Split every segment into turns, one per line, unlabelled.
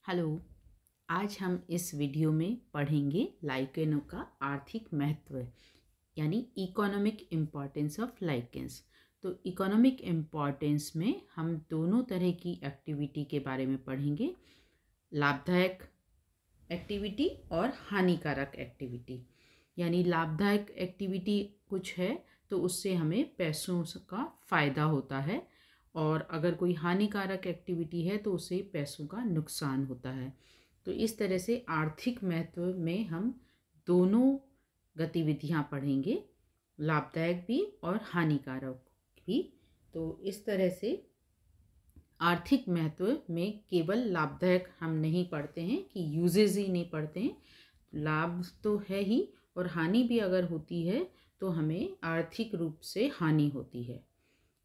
Hello. आज हम इस वीडियो में पढ़ेंगे लाइकेनों का आर्थिक महत्व यानी इकोनॉमिक इम्पॉर्टेंस ऑफ लाइकेंस। तो इकोनॉमिक इम्पॉर्टेंस में हम दोनों तरह की एक्टिविटी के बारे में पढ़ेंगे, लाभदायक एक्टिविटी और हानिकारक एक्टिविटी। यानी लाभदायक एक्टिविटी कुछ है तो उससे हमें पैसों का फ़ायदा होता है, और अगर कोई हानिकारक एक्टिविटी है तो उससे पैसों का नुकसान होता है। तो इस तरह से आर्थिक महत्व में हम दोनों गतिविधियां पढ़ेंगे, लाभदायक भी और हानिकारक भी। तो इस तरह से आर्थिक महत्व में केवल लाभदायक हम नहीं पढ़ते हैं कि यूजेज ही नहीं पढ़ते हैं, लाभ तो है ही और हानि भी अगर होती है तो हमें आर्थिक रूप से हानि होती है।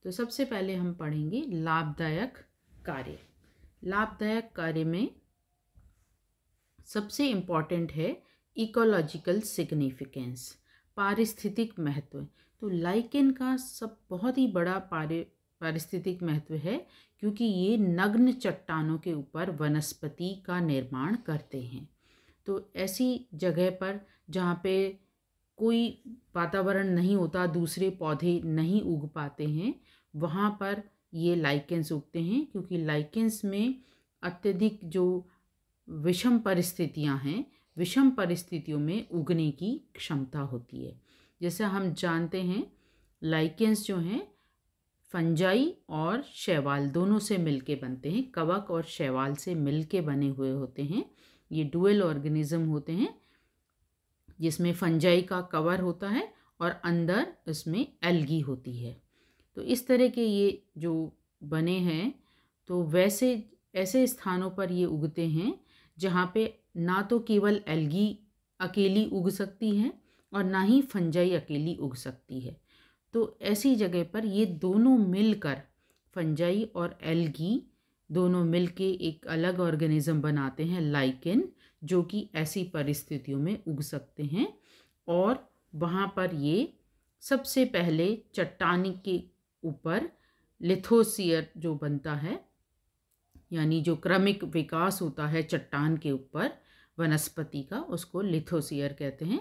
तो सबसे पहले हम पढ़ेंगे लाभदायक कार्य। लाभदायक कार्य में सबसे इम्पॉर्टेंट है इकोलॉजिकल सिग्निफिकेंस, पारिस्थितिक महत्व। तो लाइकेन का सब बहुत ही बड़ा पारिस्थितिक महत्व है, क्योंकि ये नग्न चट्टानों के ऊपर वनस्पति का निर्माण करते हैं। तो ऐसी जगह पर जहाँ पे कोई वातावरण नहीं होता, दूसरे पौधे नहीं उग पाते हैं, वहाँ पर ये लाइकेंस उगते हैं, क्योंकि लाइकेंस में अत्यधिक जो विषम परिस्थितियाँ हैं, विषम परिस्थितियों में उगने की क्षमता होती है। जैसे हम जानते हैं लाइकेंस जो हैं फंजाई और शैवाल दोनों से मिलके बनते हैं, कवक और शैवाल से मिलके बने हुए होते हैं। ये डुअल ऑर्गेनिज्म होते हैं, जिसमें फंजाई का कवर होता है और अंदर इसमें एल्गी होती है। तो इस तरह के ये जो बने हैं, तो वैसे ऐसे स्थानों पर ये उगते हैं जहाँ पे ना तो केवल एल्गी अकेली उग सकती है और ना ही फंजाई अकेली उग सकती है। तो ऐसी जगह पर ये दोनों मिलकर, फंजाई और एल्गी दोनों मिलके एक अलग ऑर्गेनिज्म बनाते हैं लाइकेन, जो कि ऐसी परिस्थितियों में उग सकते हैं। और वहाँ पर ये सबसे पहले चट्टान के ऊपर लिथोसियर जो बनता है, यानी जो क्रमिक विकास होता है चट्टान के ऊपर वनस्पति का, उसको लिथोसियर कहते हैं।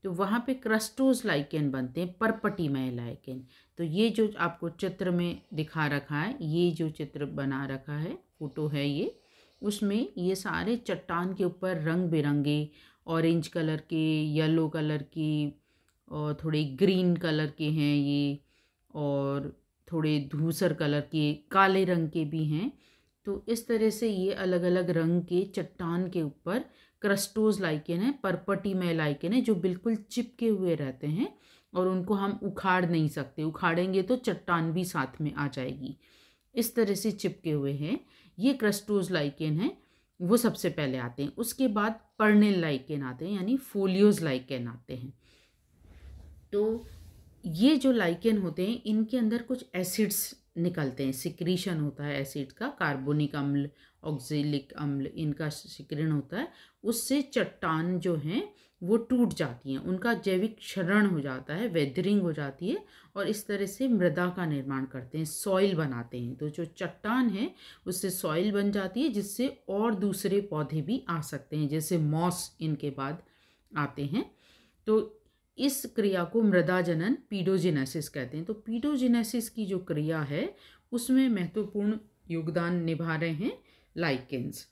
तो वहाँ पे क्रस्टोज लाइकेन बनते हैं, परपटीमय लाइकेन। तो ये जो आपको चित्र में दिखा रखा है, ये जो चित्र बना रखा है, फोटो है ये, उसमें ये सारे चट्टान के ऊपर रंग बिरंगे ऑरेंज कलर के, येलो कलर की और थोड़े ग्रीन कलर के हैं ये, और थोड़े धूसर कलर के, काले रंग के भी हैं। तो इस तरह से ये अलग अलग रंग के चट्टान के ऊपर क्रस्टोज लाइकेन है, परपटीमय लाइकेन है, जो बिल्कुल चिपके हुए रहते हैं और उनको हम उखाड़ नहीं सकते। उखाड़ेंगे तो चट्टान भी साथ में आ जाएगी। इस तरह से चिपके हुए हैं ये क्रस्टोज लाइकेन है, वो सबसे पहले आते हैं। उसके बाद पर्नेल लाइकेन आते हैं, यानी फोलियोज लाइकेन आते हैं। तो ये जो लाइकेन होते हैं, इनके अंदर कुछ एसिड्स निकलते हैं, सिक्रीशन होता है एसिड का, कार्बोनिक अम्ल, ऑक्जेलिक अम्ल, इनका सिक्रण होता है। उससे चट्टान जो हैं वो टूट जाती हैं, उनका जैविक क्षरण हो जाता है, वेदरिंग हो जाती है, और इस तरह से मृदा का निर्माण करते हैं, सॉइल बनाते हैं। तो जो चट्टान है उससे सॉइल बन जाती है, जिससे और दूसरे पौधे भी आ सकते हैं, जैसे मॉस इनके बाद आते हैं। तो इस क्रिया को मृदा जनन, पीडोजेनेसिस कहते हैं। तो पीडोजेनेसिस की जो क्रिया है उसमें महत्वपूर्ण योगदान निभा रहे हैं लाइकेन्स।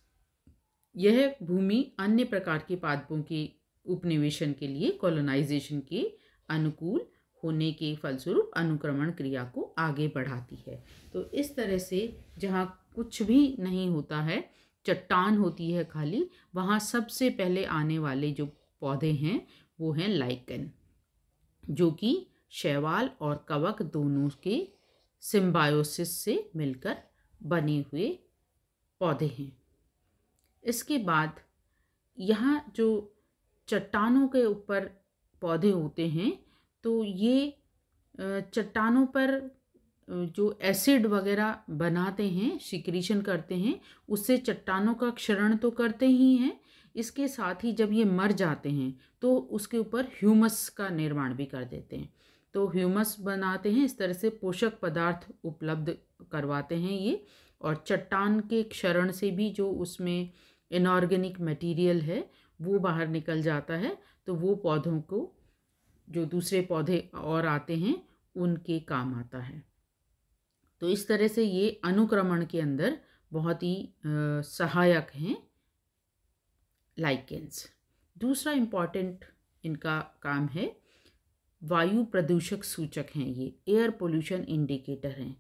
यह भूमि अन्य प्रकार के पादपों के उपनिवेशन के लिए, कॉलोनाइजेशन के अनुकूल होने के फलस्वरूप अनुक्रमण क्रिया को आगे बढ़ाती है। तो इस तरह से जहाँ कुछ भी नहीं होता है, चट्टान होती है खाली, वहाँ सबसे पहले आने वाले जो पौधे हैं वो हैं लाइकेन, जो कि शैवाल और कवक दोनों के सिम्बायोसिस से मिलकर बने हुए पौधे हैं। इसके बाद यहाँ जो चट्टानों के ऊपर पौधे होते हैं, तो ये चट्टानों पर जो एसिड वगैरह बनाते हैं, सिक्रीशन करते हैं, उससे चट्टानों का क्षरण तो करते ही हैं, इसके साथ ही जब ये मर जाते हैं तो उसके ऊपर ह्यूमस का निर्माण भी कर देते हैं। तो ह्यूमस बनाते हैं, इस तरह से पोषक पदार्थ उपलब्ध करवाते हैं ये। और चट्टान के क्षरण से भी जो उसमें इनऑर्गेनिक मटेरियल है वो बाहर निकल जाता है, तो वो पौधों को, जो दूसरे पौधे और आते हैं, उनके काम आता है। तो इस तरह से ये अनुक्रमण के अंदर बहुत ही सहायक हैं लाइकेंस। दूसरा इम्पॉर्टेंट इनका काम है, वायु प्रदूषक सूचक हैं, ये एयर पोल्यूशन इंडिकेटर हैं।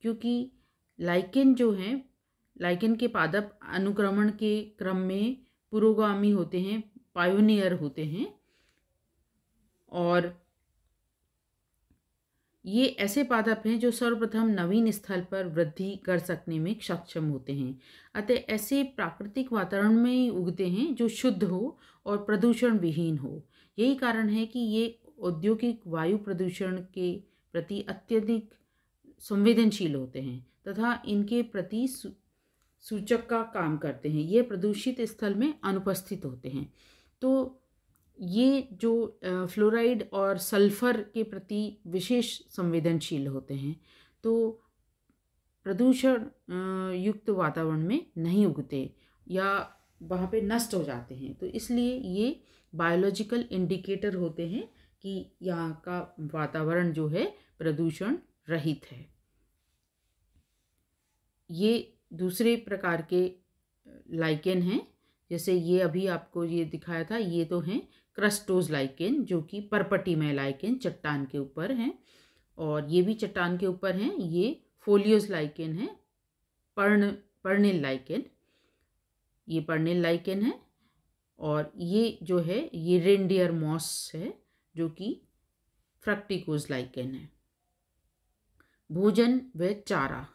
क्योंकि लाइकेन जो हैं, लाइकेन के पादप अनुक्रमण के क्रम में पुरोगामी होते हैं, पायोनियर होते हैं, और ये ऐसे पादप हैं जो सर्वप्रथम नवीन स्थल पर वृद्धि कर सकने में सक्षम होते हैं। अतः ऐसे प्राकृतिक वातावरण में ही उगते हैं जो शुद्ध हो और प्रदूषण विहीन हो। यही कारण है कि ये औद्योगिक वायु प्रदूषण के प्रति अत्यधिक संवेदनशील होते हैं तथा इनके प्रति सूचक का काम करते हैं। ये प्रदूषित स्थल में अनुपस्थित होते हैं। तो ये जो फ्लोराइड और सल्फर के प्रति विशेष संवेदनशील होते हैं, तो प्रदूषण युक्त वातावरण में नहीं उगते या वहाँ पे नष्ट हो जाते हैं। तो इसलिए ये बायोलॉजिकल इंडिकेटर होते हैं कि यहाँ का वातावरण जो है प्रदूषण रहित है। ये दूसरे प्रकार के लाइकेन हैं, जैसे ये अभी आपको ये दिखाया था, ये तो हैं क्रस्टोज लाइकेन, जो कि परपटीमय लाइकेन चट्टान के ऊपर हैं, और ये भी चट्टान के ऊपर हैं। ये फोलियोज लाइकेन है, पर्निल लाइकेन, ये पर्निल लाइकेन है। और ये जो है ये रेनडियर मॉस है, जो कि फ्रक्टिकोज लाइकेन है। भोजन व चारा,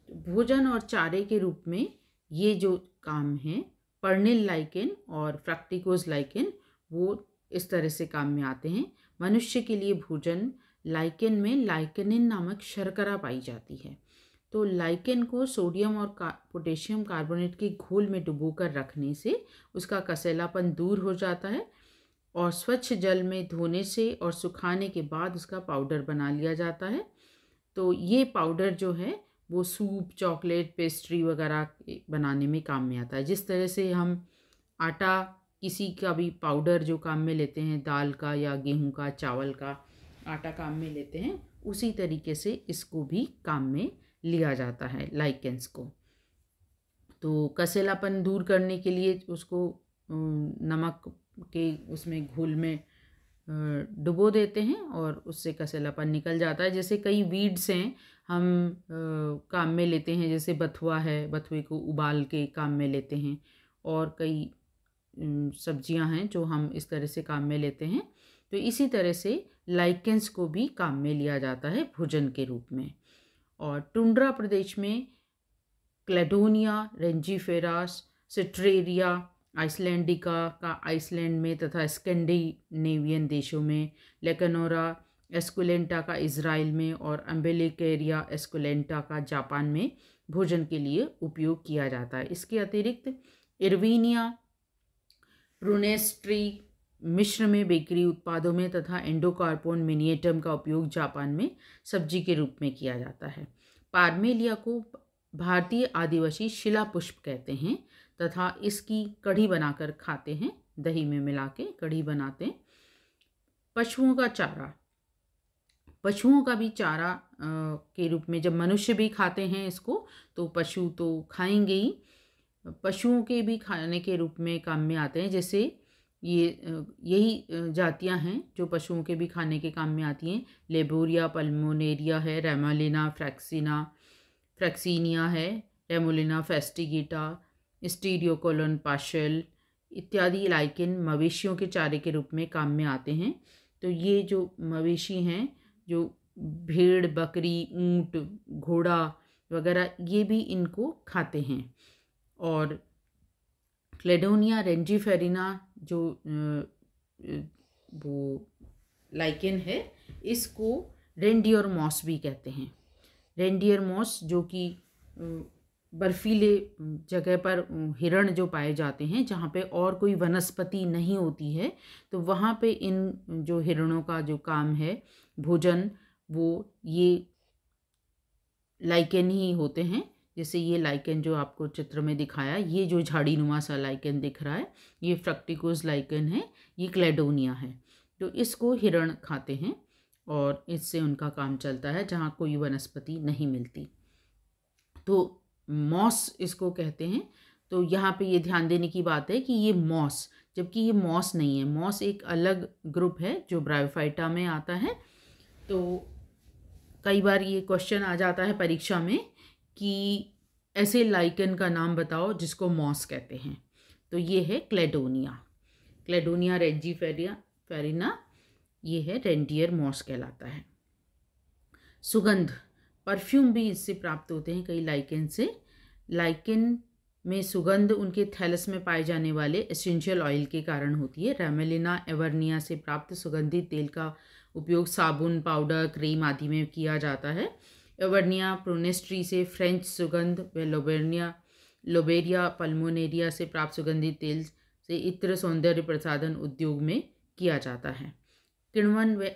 भोजन और चारे के रूप में ये जो काम है, पर्निल लाइकेन और फ्रक्टिकोज लाइकेन, वो इस तरह से काम में आते हैं। मनुष्य के लिए भोजन, लाइकेन में लाइकेनिन नामक शर्करा पाई जाती है। तो लाइकेन को सोडियम और पोटेशियम कार्बोनेट के घोल में डुबोकर रखने से उसका कसैलापन दूर हो जाता है, और स्वच्छ जल में धोने से और सुखाने के बाद उसका पाउडर बना लिया जाता है। तो ये पाउडर जो है वो सूप, चॉकलेट, पेस्ट्री वगैरह बनाने में काम में आता है। जिस तरह से हम आटा किसी का भी पाउडर जो काम में लेते हैं, दाल का या गेहूं का, चावल का आटा काम में लेते हैं, उसी तरीके से इसको भी काम में लिया जाता है लाइकेंस को। तो कसैलापन दूर करने के लिए उसको नमक के उसमें घोल में डुबो देते हैं और उससे कसैलापन निकल जाता है। जैसे कई वीड्स हैं हम काम में लेते हैं, जैसे बथुआ है, बथुए को उबाल के काम में लेते हैं, और कई सब्जियां हैं जो हम इस तरह से काम में लेते हैं। तो इसी तरह से लाइकेंस को भी काम में लिया जाता है भोजन के रूप में। और टुंड्रा प्रदेश में क्लेडोनिया रेंजीफेरास, सिट्रेरिया आइसलैंडिका का आइसलैंड में तथा स्कैंडिनेवियन देशों में, लेकनोरा एस्कुलेंटा का इज़राइल में और अम्बेलिकेरिया एस्कुलेंटा का जापान में भोजन के लिए उपयोग किया जाता है। इसके अतिरिक्त इरविनिया प्रूनेस्ट्री मिस्र में बेकरी उत्पादों में तथा एंडोकार्पोन मिनिएटम का उपयोग जापान में सब्जी के रूप में किया जाता है। पार्मेलिया को भारतीय आदिवासी शिला पुष्प कहते हैं तथा इसकी कढ़ी बनाकर खाते हैं, दही में मिला के कढ़ी बनाते हैं। पशुओं का चारा, पशुओं का भी चारा के रूप में जब मनुष्य भी खाते हैं इसको, तो पशु तो खाएंगे ही, पशुओं के भी खाने के रूप में काम में आते हैं। जैसे यही जातियां हैं जो पशुओं के भी खाने के काम में आती हैं। लेबोरिया पल्मोनेरिया है, रेमालिना फ्रैक्सीनिया है, रेमोलिना फेस्टिगिटा, स्टीरियोकोलन पाशल इत्यादि लाइकेन मवेशियों के चारे के रूप में काम में आते हैं। तो ये जो मवेशी हैं, जो भेड़, बकरी, ऊंट, घोड़ा वगैरह, ये भी इनको खाते हैं। और क्लेडोनिया रेंजीफेरिना जो वो लाइकेन है, इसको रेनडियर मॉस भी कहते हैं। रेनडियर मॉस जो कि बर्फीले जगह पर हिरण जो पाए जाते हैं, जहाँ पे और कोई वनस्पति नहीं होती है, तो वहाँ पे इन जो हिरणों का जो काम है भोजन, वो ये लाइकेन ही होते हैं जैसे ये लाइकेन जो आपको चित्र में दिखाया, ये जो झाड़ीनुमा सा लाइकेन दिख रहा है, ये फ्रक्टिकोज लाइकेन है, ये क्लेडोनिया है। तो इसको हिरण खाते हैं और इससे उनका काम चलता है जहाँ कोई वनस्पति नहीं मिलती। तो मॉस इसको कहते हैं। तो यहाँ पे ये ध्यान देने की बात है कि ये मॉस, जबकि ये मॉस नहीं है। मॉस एक अलग ग्रुप है जो ब्रायोफाइटा में आता है। तो कई बार ये क्वेश्चन आ जाता है परीक्षा में कि ऐसे लाइकेन का नाम बताओ जिसको मॉस कहते हैं। तो ये है क्लेडोनिया, क्लेडोनिया रेंजीफेरिना, ये है रेंडियर मॉस कहलाता है। सुगंध, परफ्यूम भी इससे प्राप्त होते हैं कई लाइकेन से। लाइकेन में सुगंध उनके थैलस में पाए जाने वाले एसेंशियल ऑयल के कारण होती है। रैमेलिना एवर्निया से प्राप्त सुगंधित तेल का उपयोग साबुन, पाउडर, क्रीम आदि में किया जाता है। एवर्निया प्रोनेस्ट्री से फ्रेंच सुगंध व लोबेरिया पल्मोनेरिया से प्राप्त सुगंधित तेल से इत्र सौंदर्य प्रसाधन उद्योग में किया जाता है। किण्वन व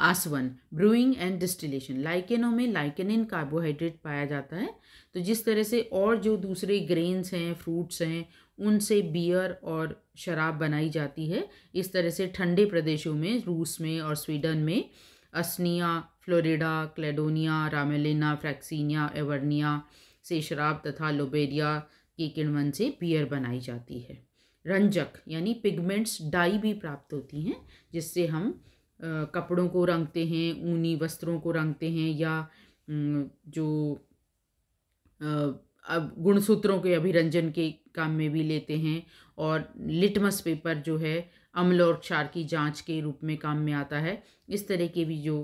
आसवन, ब्रूइंग एंड डिस्टिलेशन। लाइकेनों में लाइकेनिन कार्बोहाइड्रेट पाया जाता है। तो जिस तरह से और जो दूसरे ग्रेन्स हैं, फ्रूट्स हैं, उनसे बियर और शराब बनाई जाती है, इस तरह से ठंडे प्रदेशों में, रूस में और स्वीडन में अस्निया, फ्लोरिडा, क्लेडोनिया, रामेलिना, फ्रैक्सीनिया, एवर्निया से शराब तथा लोबेरिया के किण्वन से बियर बनाई जाती है। रंजक यानी पिगमेंट्स, डाई भी प्राप्त होती हैं जिससे हम कपड़ों को रंगते हैं, ऊनी वस्त्रों को रंगते हैं, या जो अब गुणसूत्रों के अभिरंजन के काम में भी लेते हैं। और लिटमस पेपर जो है अम्ल और क्षार की जांच के रूप में काम में आता है। इस तरह के भी जो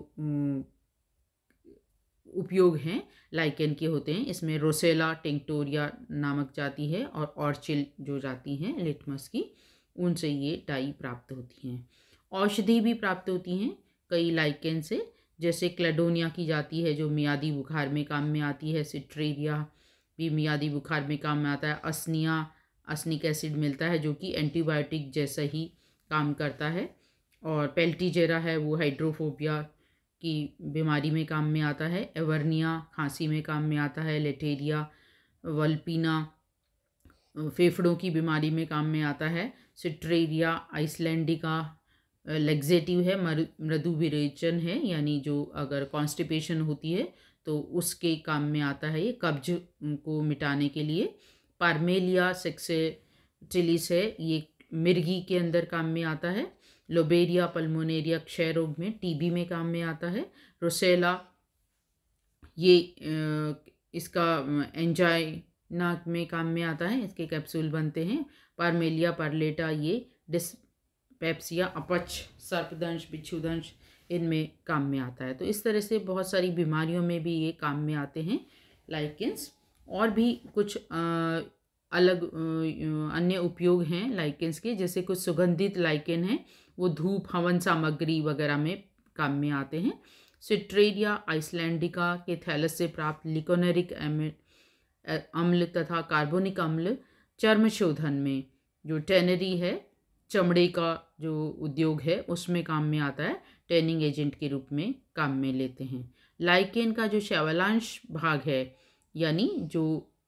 उपयोग हैं लाइकेन के होते हैं। इसमें रोसेला टिंक्टोरिया नामक जाति है और ऑर्चिल जो जाति हैं लिटमस की, उनसे ये डाई प्राप्त होती हैं। औषधि भी प्राप्त होती हैं कई लाइकेन से, जैसे क्लेडोनिया की जाती है जो मियादी बुखार में काम में आती है। सिट्रेरिया भी मियादी बुखार में काम में आता है। अस्निया, अस्निक एसिड मिलता है जो कि एंटीबायोटिक जैसा ही काम करता है। और पेल्टीजेरा है वो हाइड्रोफोबिया की बीमारी में काम में आता है। एवर्निया खांसी में काम में आता है। लेटेरिया वल्पिना फेफड़ों की बीमारी में काम में आता है। सिट्रेरिया आइसलैंडिका लेग्जेटिव है, मृदु विरेचन है, यानी जो अगर कॉन्स्टिपेशन होती है तो उसके काम में आता है। ये कब्ज को मिटाने के लिए। पार्मेलिया सेक्सेटिलिस है, ये मिर्गी के अंदर काम में आता है। लोबेरिया पल्मोनेरिया क्षय रोग में, टीबी में काम में आता है। रोसेला ये इसका एंजाइना में काम में आता है, इसके कैप्सूल बनते हैं। पार्मेलिया परलेटा ये डिस्पेप्सिया, अपच, सर्पदंश, बिच्छूदंश, इनमें काम में आता है। तो इस तरह से बहुत सारी बीमारियों में भी ये काम में आते हैं लाइकेंस। और भी कुछ अलग अन्य उपयोग हैं लाइकेंस के, जैसे कुछ सुगंधित लाइकेन हैं वो धूप, हवन सामग्री वगैरह में काम में आते हैं। सिट्रेरिया आइसलैंडिका के थैलस से प्राप्त लिकोनेरिक अम्ल तथा कार्बोनिक अम्ल चर्म शोधन में, जो टैनरी है, चमड़े का जो उद्योग है उसमें काम में आता है, टैनिंग एजेंट के रूप में काम में लेते हैं। लाइकेन का जो शैवालांश भाग है, यानी जो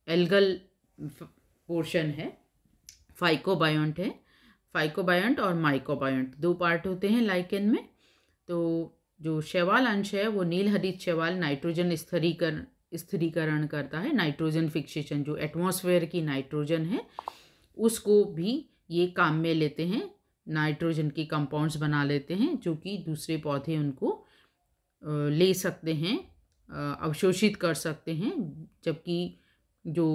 एल्गल पोर्शन है, फाइकोबायोंट है। फाइकोबायोंट और माइकोबायोंट दो पार्ट होते हैं लाइकेन में। तो जो शैवाल अंश है वो नील हरित शैवाल नाइट्रोजन स्थिरीकरण करता है। नाइट्रोजन फिक्सेशन, जो एटमॉस्फेयर की नाइट्रोजन है उसको भी ये काम में लेते हैं। नाइट्रोजन के कंपाउंड्स बना लेते हैं जो कि दूसरे पौधे उनको ले सकते हैं, अवशोषित कर सकते हैं। जबकि जो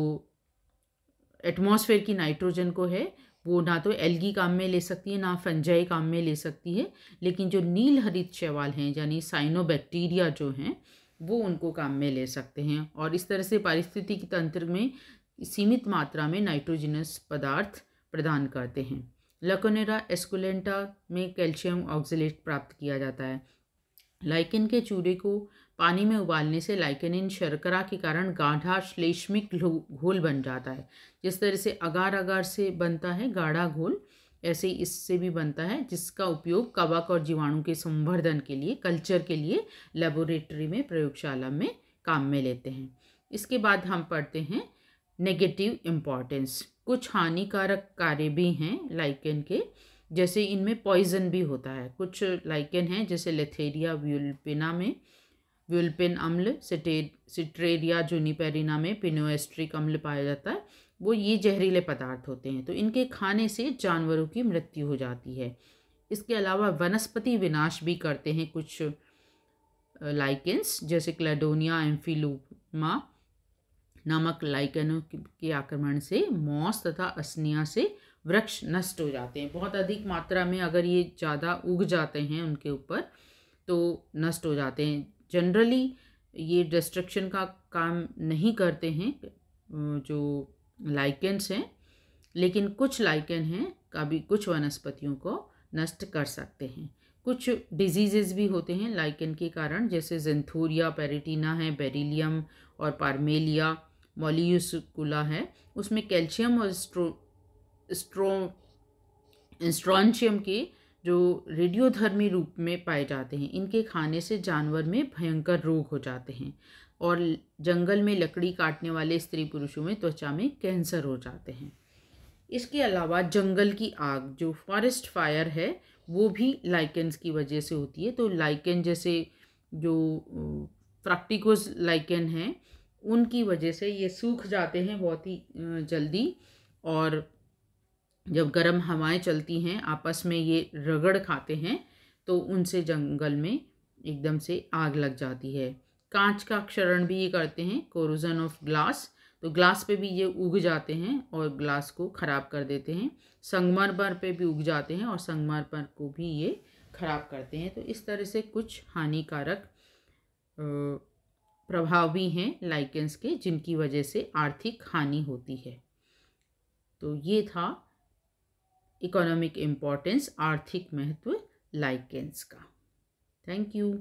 एटमॉस्फेयर की नाइट्रोजन को है वो ना तो एल्गी काम में ले सकती है, ना फंजाई काम में ले सकती है। लेकिन जो नील हरित शैवाल हैं यानी साइनोबैक्टीरिया जो हैं वो उनको काम में ले सकते हैं। और इस तरह से पारिस्थितिकी तंत्र में सीमित मात्रा में नाइट्रोजनस पदार्थ प्रदान करते हैं। लकोनेरा एस्कुलेंटा में कैल्शियम ऑक्सलेट प्राप्त किया जाता है। लाइकेन के चूरे को पानी में उबालने से लाइकेनिन शर्करा के कारण गाढ़ा श्लेष्मिक घोल बन जाता है। जिस तरह से अगार अगार से बनता है गाढ़ा घोल, ऐसे ही इससे भी बनता है, जिसका उपयोग कवक और जीवाणु के संवर्धन के लिए, कल्चर के लिए लेबोरेटरी में, प्रयोगशाला में काम में लेते हैं। इसके बाद हम पढ़ते हैं नेगेटिव इम्पॉर्टेंस। कुछ हानिकारक कार्य भी हैं लाइकेन के, जैसे इनमें पॉइजन भी होता है। कुछ लाइकेन हैं जैसे लेथेरिया व्यूल्पिना में व्यूल्पिन अम्ल, सिट्रेरिया जूनिपेरिना में पिनोएस्ट्रिक अम्ल पाया जाता है। वो ये जहरीले पदार्थ होते हैं, तो इनके खाने से जानवरों की मृत्यु हो जाती है। इसके अलावा वनस्पति विनाश भी करते हैं कुछ लाइकेंस, जैसे क्लेडोनिया एम्फिलुमा नामक लाइकेनों के आक्रमण से मॉस तथा असनिया से वृक्ष नष्ट हो जाते हैं। बहुत अधिक मात्रा में अगर ये ज़्यादा उग जाते हैं उनके ऊपर तो नष्ट हो जाते हैं। जनरली ये डिस्ट्रक्शन का काम नहीं करते हैं जो लाइकेंस हैं, लेकिन कुछ लाइकेन हैं कभी कुछ वनस्पतियों को नष्ट कर सकते हैं। कुछ डिजीज़ेस भी होते हैं लाइकेन के कारण, जैसे जेंथूरिया पेरिटीना है, बेरिलियम और पार्मेलिया मोलियुस्कुला है। उसमें कैल्शियम और स्ट्रॉन्शियम के जो रेडियोधर्मी रूप में पाए जाते हैं, इनके खाने से जानवर में भयंकर रोग हो जाते हैं और जंगल में लकड़ी काटने वाले स्त्री पुरुषों में त्वचा में कैंसर हो जाते हैं। इसके अलावा जंगल की आग जो फॉरेस्ट फायर है वो भी लाइकेन्स की वजह से होती है। तो लाइकेन जैसे जो फ्रक्टिकोस लाइकेन हैं उनकी वजह से ये सूख जाते हैं बहुत ही जल्दी, और जब गर्म हवाएं चलती हैं आपस में ये रगड़ खाते हैं तो उनसे जंगल में एकदम से आग लग जाती है। कांच का क्षरण भी ये करते हैं, कोरोजन ऑफ ग्लास, तो ग्लास पे भी ये उग जाते हैं और ग्लास को ख़राब कर देते हैं। संगमरमर पे भी उग जाते हैं और संगमरमर को भी ये ख़राब करते हैं। तो इस तरह से कुछ हानिकारक प्रभाव भी हैं लाइकेंस के, जिनकी वजह से आर्थिक हानि होती है। तो ये था इकोनॉमिक इम्पोर्टेंस, आर्थिक महत्व लाइकेंस का। Thank you.